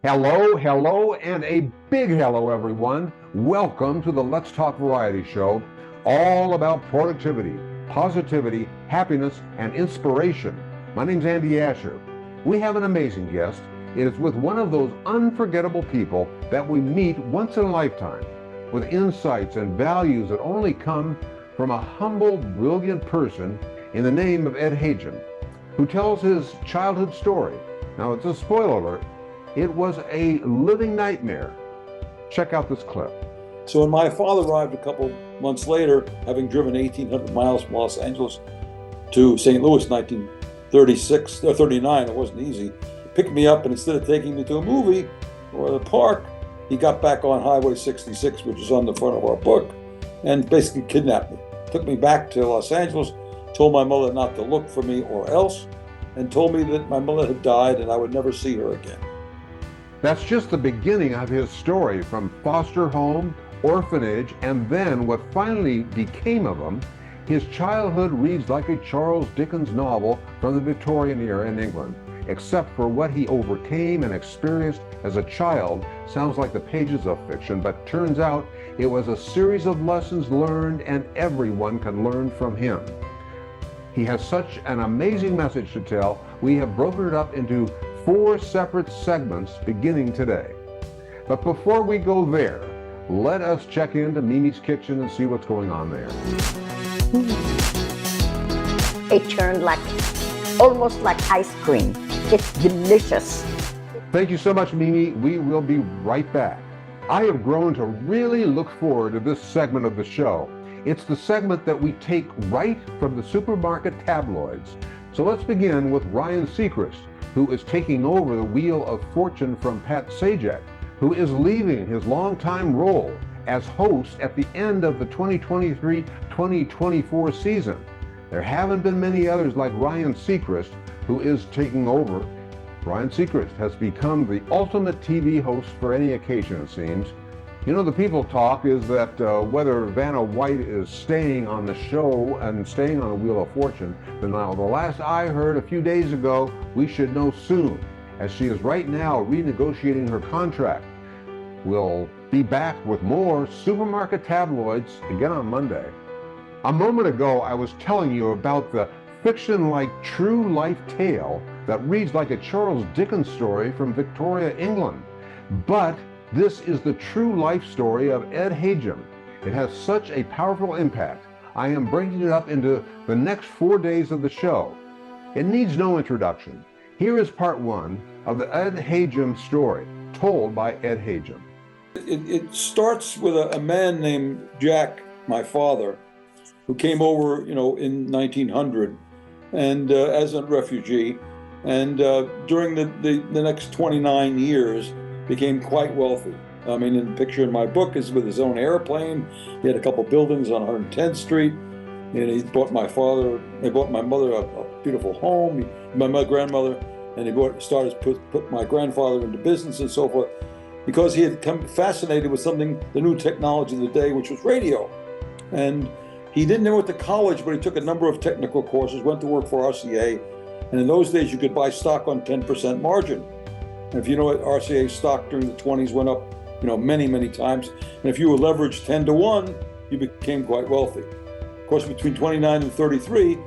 Hello, hello, and a big hello, everyone. Welcome to the Let's Talk Variety Show, all about productivity, positivity, happiness, and inspiration. My name's Andy Asher. We have an amazing guest. It is with one of those unforgettable people that we meet once in a lifetime, with insights and values that only come from a humble, brilliant person in the name of Ed Hajim, who tells his childhood story. Now, it's a spoiler alert. It was a living nightmare. Check out this clip. So when my father arrived a couple months later, having driven 1,800 miles from Los Angeles to St. Louis in 1936 or 39, it wasn't easy. He picked me up, and instead of taking me to a movie or the park, he got back on Highway 66, which is on the front of our book, and basically kidnapped me. Took me back to Los Angeles, told my mother not to look for me or else, and told me that my mother had died and I would never see her again. That's just the beginning of his story, from foster home, orphanage, and then what finally became of him. His childhood reads like a Charles Dickens novel from the Victorian era in England, except for what he overcame and experienced as a child. Sounds like the pages of fiction, but turns out it was a series of lessons learned, and everyone can learn from him. He has such an amazing message to tell. We have broken it up into 4 separate segments beginning today. But before we go there, let us check into Mimi's kitchen and see what's going on there. It turned almost like ice cream. It's delicious. Thank you so much, Mimi. We will be right back. I have grown to really look forward to this segment of the show. It's the segment that we take right from the supermarket tabloids. So let's begin with Ryan Seacrest, who is taking over the wheel of fortune from Pat Sajak, who is leaving his longtime role as host at the end of the 2023-2024 season. There haven't been many others like Ryan Seacrest, who is taking over. Ryan Seacrest has become the ultimate TV host for any occasion, it seems. You know, the people talk is that whether Vanna White is staying on the show and staying on the Wheel of Fortune. But now, the last I heard a few days ago, we should know soon, as she is right now renegotiating her contract. We'll be back with more supermarket tabloids again on Monday. A moment ago, I was telling you about the fiction-like true life tale that reads like a Charles Dickens story from Victoria, England. But this is the true life story of Ed Hajim. It has such a powerful impact. I am breaking it up into the next 4 days of the show. It needs no introduction. Here is part 1 of the Ed Hajim story, told by Ed Hajim. It starts with a man named Jack, my father, who came over, in 1900, and as a refugee, and during the next 29 years, became quite wealthy. I mean, the picture in my book is with his own airplane. He had a couple buildings on 110th Street, and he bought my mother a beautiful home, my grandmother, and he started to put my grandfather into business and so forth, because he had come fascinated with the new technology of the day, which was radio. And he didn't know it to college, but he took a number of technical courses, went to work for RCA, and in those days you could buy stock on 10% margin. And if you know what, RCA stock during the 20s went up, many, many times. And if you were leveraged 10 to 1, you became quite wealthy. Of course, between 29 and 33,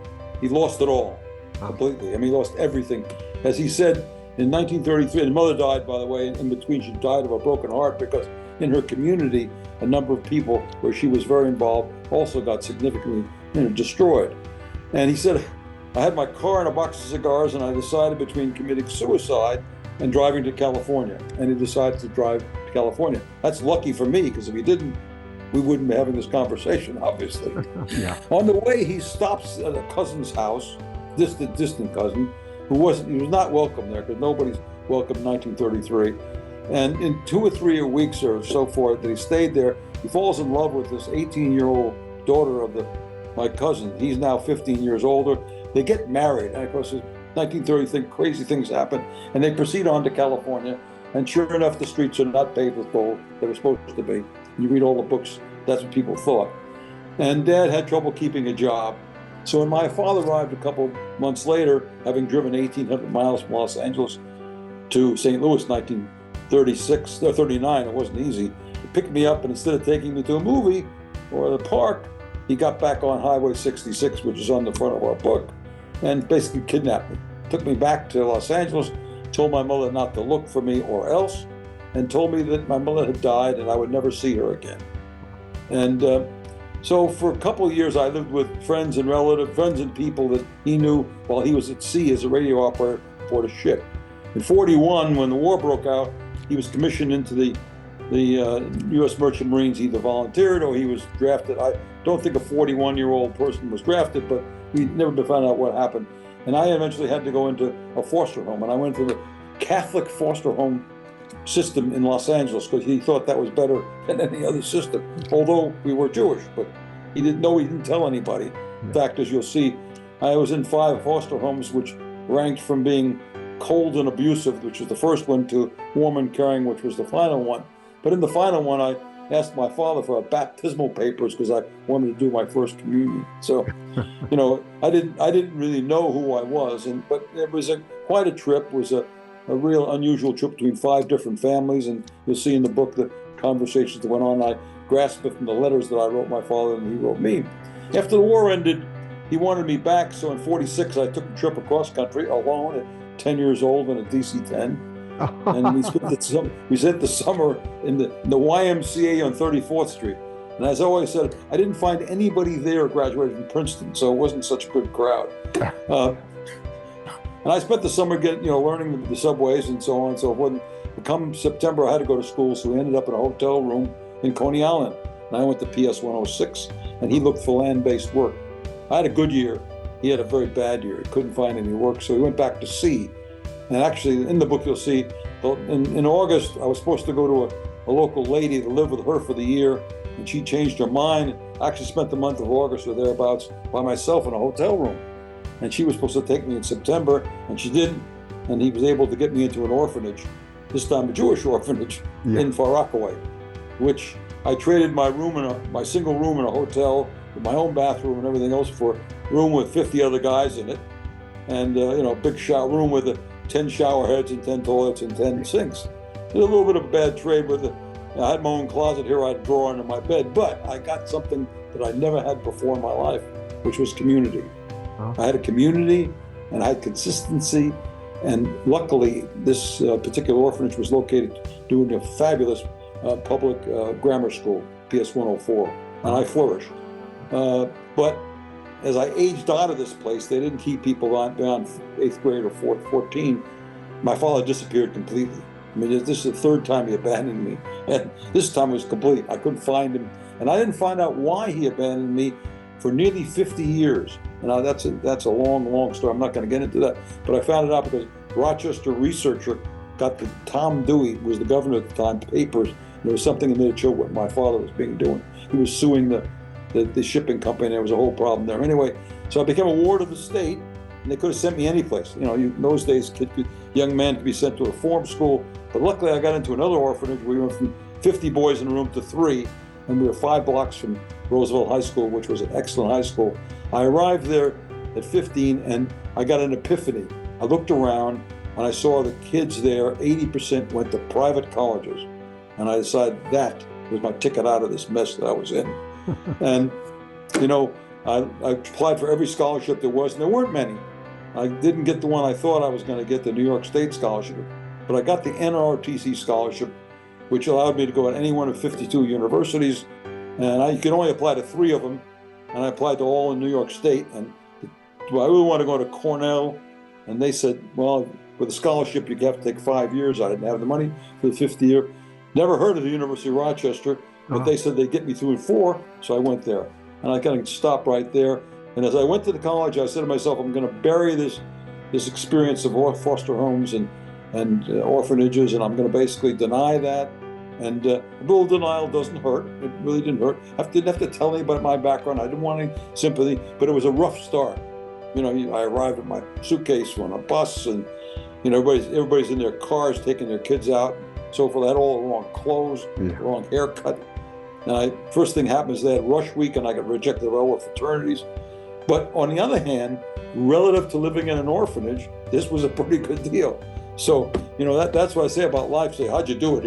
he lost it all completely. I mean, he lost everything. As he said, in 1933, his mother died, by the way, in between she died of a broken heart, because in her community, a number of people where she was very involved also got significantly destroyed. And he said, I had my car and a box of cigars, and I decided between committing suicide and driving to California. And he decided to drive to California. That's lucky for me, because if he didn't, we wouldn't be having this conversation, obviously. Yeah. On the way, he stops at a cousin's house, distant cousin, he was not welcome there, because nobody's welcome in 1933. And in 2 or 3 weeks or so forth that he stayed there, he falls in love with this 18-year-old daughter of my cousin. He's now 15 years older. They get married, and of course, 1930, crazy things happen, and they proceed on to California. And sure enough, the streets are not paved with gold. They were supposed to be. You read all the books, that's what people thought. And Dad had trouble keeping a job. So when my father arrived a couple months later, having driven 1,800 miles from Los Angeles to St. Louis in 36 or 39, it wasn't easy. He picked me up, and instead of taking me to a movie or the park, he got back on Highway 66, which is on the front of our book, and basically kidnapped me. Took me back to Los Angeles, told my mother not to look for me or else, and told me that my mother had died and I would never see her again. And so for a couple of years, I lived with friends and relatives, friends and people that he knew while he was at sea as a radio operator aboard a ship. In 41, when the war broke out, he was commissioned into the U.S. Merchant Marines. Either volunteered or he was drafted. I don't think a 41-year-old person was drafted, but we never found out what happened. And I eventually had to go into a foster home, and I went to the Catholic foster home system in Los Angeles because he thought that was better than any other system, although we were Jewish, but he didn't tell anybody. In fact, as you'll see, I was in 5 foster homes, which ranked from being cold and abusive, which was the first one, to warm and caring, which was the final one. But in the final one, I asked my father for baptismal papers because I wanted to do my first communion. So, you know, I didn't really know who I was, but it was quite a trip. It was a real unusual trip between 5 different families, and you'll see in the book the conversations that went on. I grasped it from the letters that I wrote my father and he wrote me. After the war ended, he wanted me back, so in 46 I took a trip across country alone at 10 years old in a DC-10. And we spent the summer in the YMCA on 34th Street. And as I always said, I didn't find anybody there graduated from Princeton, so it wasn't such a good crowd. And I spent the summer learning the subways and so on and so forth. Come September, I had to go to school, so we ended up in a hotel room in Coney Island. And I went to PS 106, and he looked for land-based work. I had a good year. He had a very bad year. He couldn't find any work, so he went back to sea. And actually, in the book, you'll see, in August, I was supposed to go to a local lady to live with her for the year, and she changed her mind. I actually spent the month of August or thereabouts by myself in a hotel room. And she was supposed to take me in September, and she didn't. And he was able to get me into an orphanage, this time a Jewish orphanage in Far Rockaway, which I traded my single room in a hotel with my own bathroom and everything else for a room with 50 other guys in it, and a big shower room with 10 shower heads and 10 toilets and 10 sinks. It was a little bit of a bad trade with I had my own closet here I'd draw under my bed, but I got something that I never had before in my life, which was community. I had a community and I had consistency, and luckily this particular orphanage was located doing a fabulous public grammar school, PS 104, and I flourished. But as I aged out of this place, they didn't keep people beyond 8th grade or 14. My father disappeared completely. I mean, this is the 3rd time he abandoned me, and this time it was complete. I couldn't find him, and I didn't find out why he abandoned me for nearly 50 years. Now that's a long story. I'm not going to get into that, but I found it out because a Rochester researcher got Tom Dewey, who was the governor at the time, papers. There was something in there that showed what my father was doing. He was suing the shipping company, and there was a whole problem there. Anyway, so I became a ward of the state, and they could have sent me any place. In those days, young man could be sent to a reform school, but luckily I got into another orphanage. We went from 50 boys in a room to 3, and we were 5 blocks from Roosevelt High School, which was an excellent high school. I arrived there at 15, and I got an epiphany. I looked around, and I saw the kids there, 80% went to private colleges, and I decided that was my ticket out of this mess that I was in. And, I applied for every scholarship there was, and there weren't many. I didn't get the one I thought I was going to get, the New York State scholarship, but I got the NROTC scholarship, which allowed me to go at any one of 52 universities, and you could only apply to 3 of them, and I applied to all in New York State, and I really want to go to Cornell, and they said, well, with a scholarship, you have to take 5 years. I didn't have the money for the 5th year. Never heard of the University of Rochester, but they said they'd get me through in 4, so I went there. And I kind of stopped right there. And as I went to the college, I said to myself, I'm going to bury this experience of foster homes and orphanages, and I'm going to basically deny that. And a little denial doesn't hurt. It really didn't hurt. I didn't have to tell anybody my background. I didn't want any sympathy, but it was a rough start. I arrived with my suitcase on a bus, and everybody's in their cars taking their kids out. So forth. I had all the wrong clothes, the wrong haircut. And first thing happened is they had rush week, and I got rejected by all the fraternities. But on the other hand, relative to living in an orphanage, this was a pretty good deal. So, that's what I say about life. Say, how'd you do it?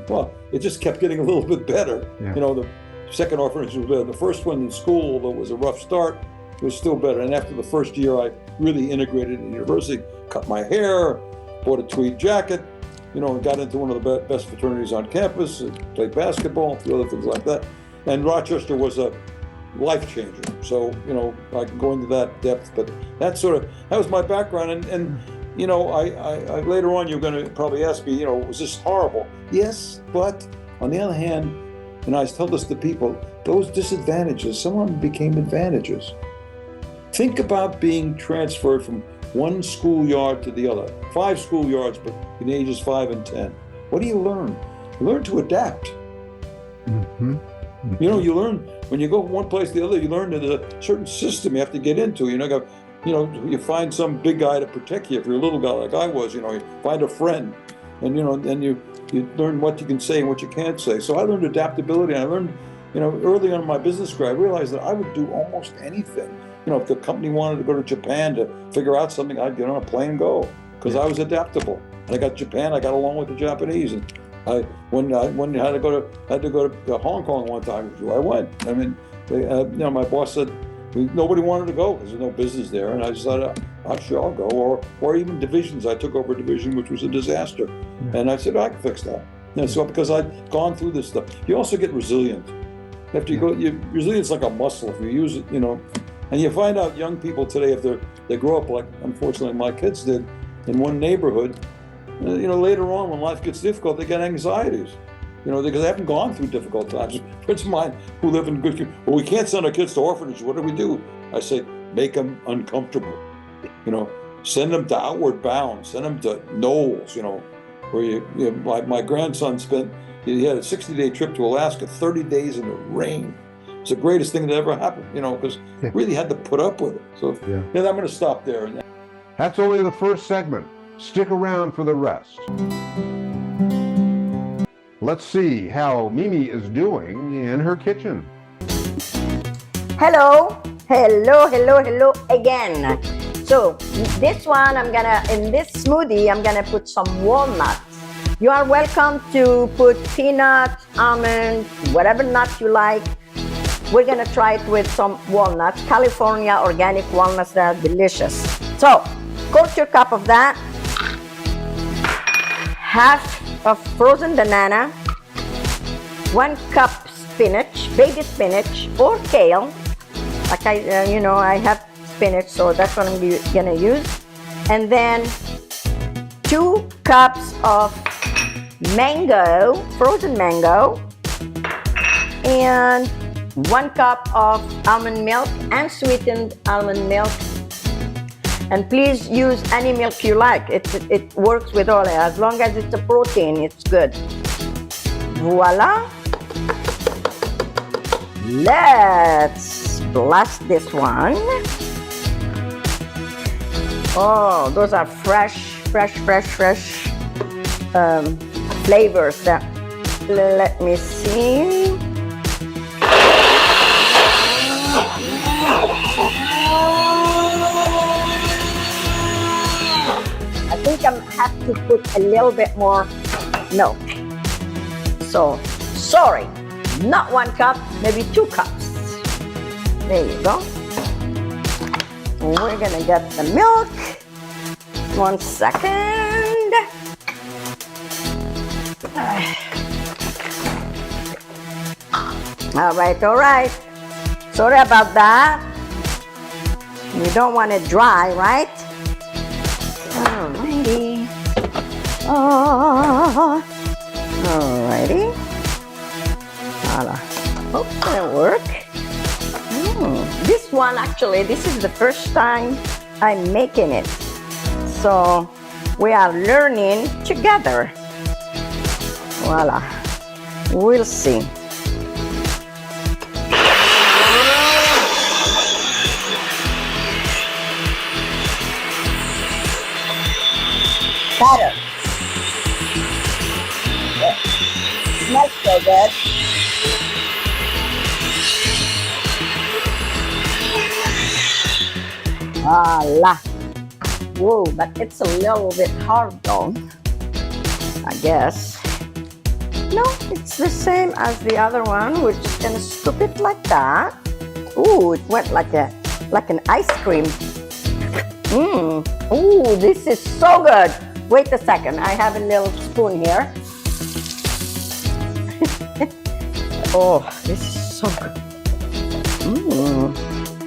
Well, it just kept getting a little bit better. Yeah. The second orphanage was better. The first one in school, although it was a rough start, was still better. And after the first year, I really integrated in university, cut my hair, bought a tweed jacket, and got into one of the best fraternities on campus, played basketball, a few other things like that. And Rochester was a life changer. So, I can go into that depth, but that was my background. And I later on, you're going to probably ask me, was this horrible? Yes, but on the other hand, and I tell this to people, those disadvantages, some of them became advantages. Think about being transferred from one schoolyard to the other, 5 schoolyards, but in the ages 5 and 10. What do you learn? You learn to adapt. Mm-hmm. You learn when you go from one place to the other. You learn that there's a certain system you have to get into. You find some big guy to protect you. If you're a little guy like I was, you find a friend, and then you learn what you can say and what you can't say. So I learned adaptability. And I learned, early on in my business career, I realized that I would do almost anything. If the company wanted to go to Japan to figure out something, I'd get on a plane and go, because I was adaptable. And I got Japan. I got along with the Japanese. And when I had to go to Hong Kong one time, I went. I mean, my boss said nobody wanted to go because there's no business there, and I decided, sure, I'll go. Or even divisions. I took over a division which was a disaster, and I said I can fix that. And so because I'd gone through this stuff, you also get resilient. After you go, resilience like a muscle. If you use it, and you find out young people today, if they grow up like unfortunately my kids did, in one neighborhood. Later on when life gets difficult, they get anxieties, because they haven't gone through difficult times. Friends of mine who live in good, well, we can't send our kids to orphanages. What do we do? I say, make them uncomfortable. Send them to Outward Bound. Send them to Knowles. Where my grandson he had a 60-day trip to Alaska, 30 days in the rain. It's the greatest thing that ever happened. Because really had to put up with it. So I'm going to stop there. That's only the first segment. Stick around for the rest. Let's see how Mimi is doing in her kitchen. Hello again. So this one, in this smoothie, I'm gonna put some walnuts. You are welcome to put peanuts, almonds, whatever nuts you like. We're gonna try it with some walnuts, California organic walnuts that are delicious. So, quarter your cup of that. Half of frozen banana, 1 cup spinach, baby spinach or kale. Like I have spinach, so that's what I'm gonna use. And then 2 cups of mango, frozen mango, and 1 cup of almond milk, unsweetened almond milk. And please use any milk you like. It works with all. As long as it's a protein, it's good. Voila. Let's blast this one. Oh, those are fresh flavors. Let me see. I think I have to put a little bit more milk. So, sorry, not 1 cup, maybe 2 cups. There you go. And we're gonna get the milk. 1 second. All right. Sorry about that. You don't want it dry, right? Alrighty. Alrighty. Voila. Hope that'll work. This one, actually, this is the first time I'm making it. So we are learning together. Voila. We'll see. Better. Yeah. Smells so good. Voila. Whoa, but it's a little bit hard though, I guess. No, it's the same as the other one. We're just gonna scoop it like that. Ooh, it went like an ice cream. Ooh, this is so good. Wait a second, I have a little spoon here. Oh, this is so good.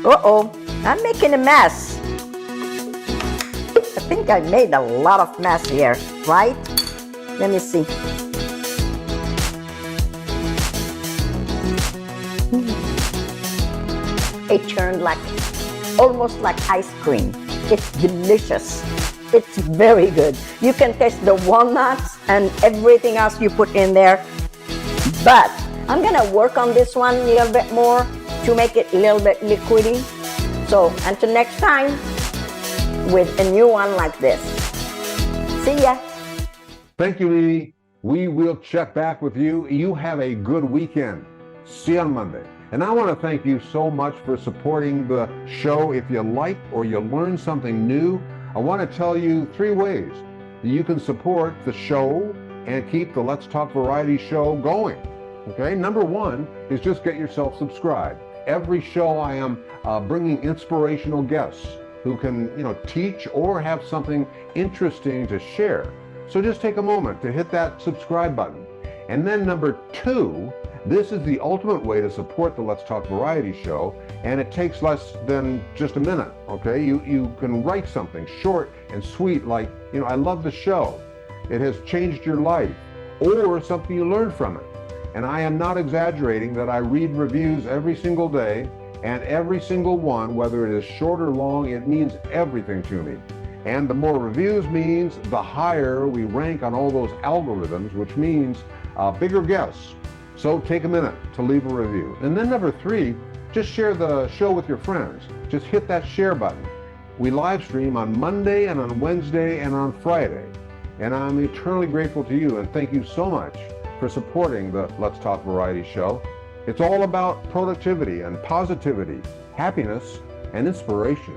Uh-oh, I'm making a mess. I think I made a lot of mess here, right? Let me see. It turned almost like ice cream. It's delicious. It's very good. You can taste the walnuts and everything else you put in there. But I'm gonna work on this one a little bit more to make it a little bit liquidy. So until next time, with a new one like this. See ya. Thank you, Mimi. We will check back with you. You have a good weekend. See you on Monday. And I want to thank you so much for supporting the show. If you like or you learn something new, I want to tell you 3 ways that you can support the show and keep the Let's Talk Variety show going. Okay, number 1 is just get yourself subscribed. Every show I am bringing inspirational guests who can, teach or have something interesting to share. So just take a moment to hit that subscribe button. And then number 2, this is the ultimate way to support the Let's Talk Variety show, and it takes less than just a minute, okay? You can write something short and sweet like, I love the show. It has changed your life, or something you learned from it. And I am not exaggerating that I read reviews every single day, and every single one, whether it is short or long, it means everything to me. And the more reviews means the higher we rank on all those algorithms, which means bigger guests. So take a minute to leave a review. And then number 3, just share the show with your friends. Just hit that share button. We live stream on Monday and on Wednesday and on Friday. And I'm eternally grateful to you, and thank you so much for supporting the Let's Talk Variety show. It's all about productivity and positivity, happiness and inspiration.